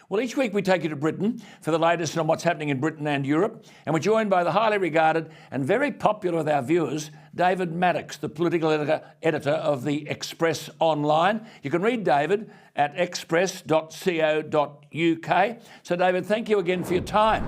Well, each week we take you to Britain for the latest on what's happening in Britain and Europe, and we're joined by the highly regarded and very popular with our viewers, David Maddocks, the political editor of the Express Online. You can read David at express.co.uk. So, David, thank you again for your time.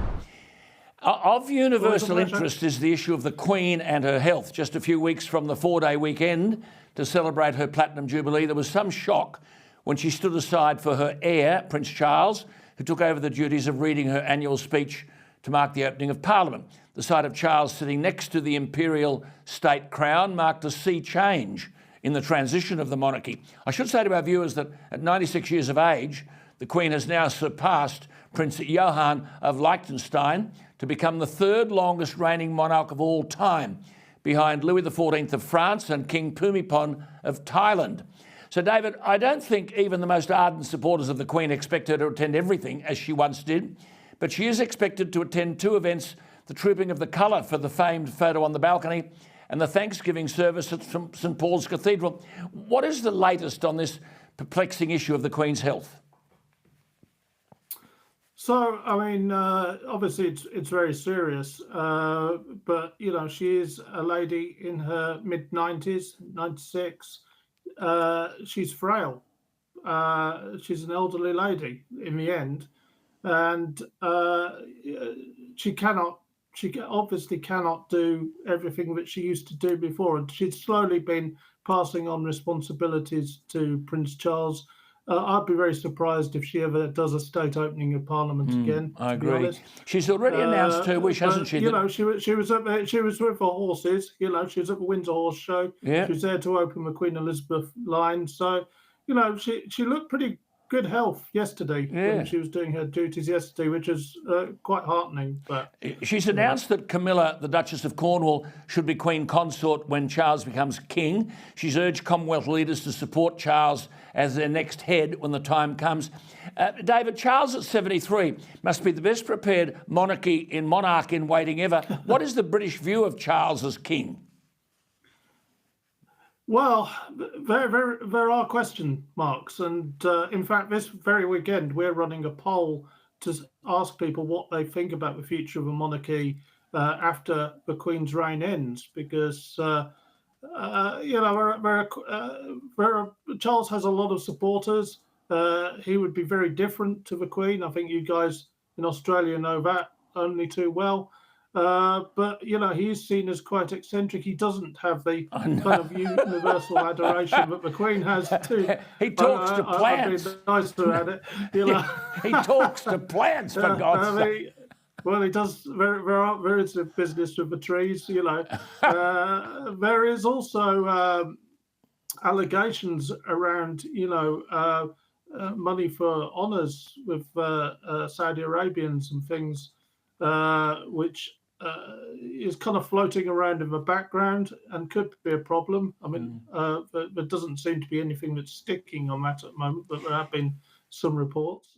Of universal interest is the issue of the Queen and her health. Just a few weeks from the 4-day weekend to celebrate her Platinum Jubilee, there was some shock when she stood aside for her heir, Prince Charles, who took over the duties of reading her annual speech to mark the opening of Parliament. The sight of Charles sitting next to the imperial state crown marked a sea change in the transition of the monarchy. I should say to our viewers that at 96 years of age, the Queen has now surpassed Prince Johann of Liechtenstein to become the third longest reigning monarch of all time, behind Louis XIV of France and King Bhumibol of Thailand. So, David, I don't think even the most ardent supporters of the Queen expect her to attend everything, as she once did, but she is expected to attend two events: the Trooping of the Colour for the famed photo on the balcony and the Thanksgiving service at St Paul's Cathedral. What is the latest on this perplexing issue of the Queen's health? So, I mean, obviously it's very serious, but, you know, she is a lady in her mid-90s, 96. She's frail. She's an elderly lady in the end, and she obviously cannot do everything that she used to do before, and she's slowly been passing on responsibilities to Prince Charles. I'd be very surprised if she ever does a state opening of Parliament again. I agree. She's already announced her wish, hasn't she? You know, she was with the horses. You know, she was at the Windsor Horse Show. Yeah. She was there to open the Queen Elizabeth line. So, you know, she looked pretty good health yesterday when she was doing her duties yesterday, which is quite heartening. But she's announced that Camilla, the Duchess of Cornwall, should be Queen Consort when Charles becomes king. She's urged Commonwealth leaders to support Charles as their next head when the time comes. David, Charles at 73 must be the best prepared monarch in waiting ever. What is the British view of Charles as king? Well, there are question marks. And in fact, this very weekend, we're running a poll to ask people what they think about the future of a monarchy after the Queen's reign ends, because you know, Charles has a lot of supporters. He would be very different to the Queen. I think you guys in Australia know that only too well. But, you know, he's seen as quite eccentric. He doesn't have the kind of universal adoration that the Queen has too. He talks to plants. I've been nicer at it. You know. He talks to plants, for God's sake. Well, he does. There is a business with the trees, you know. There is also allegations around, you know, money for honours with Saudi Arabians and things, which is kind of floating around in the background and could be a problem. I mean, there doesn't seem to be anything that's sticking on that at the moment, but there have been some reports.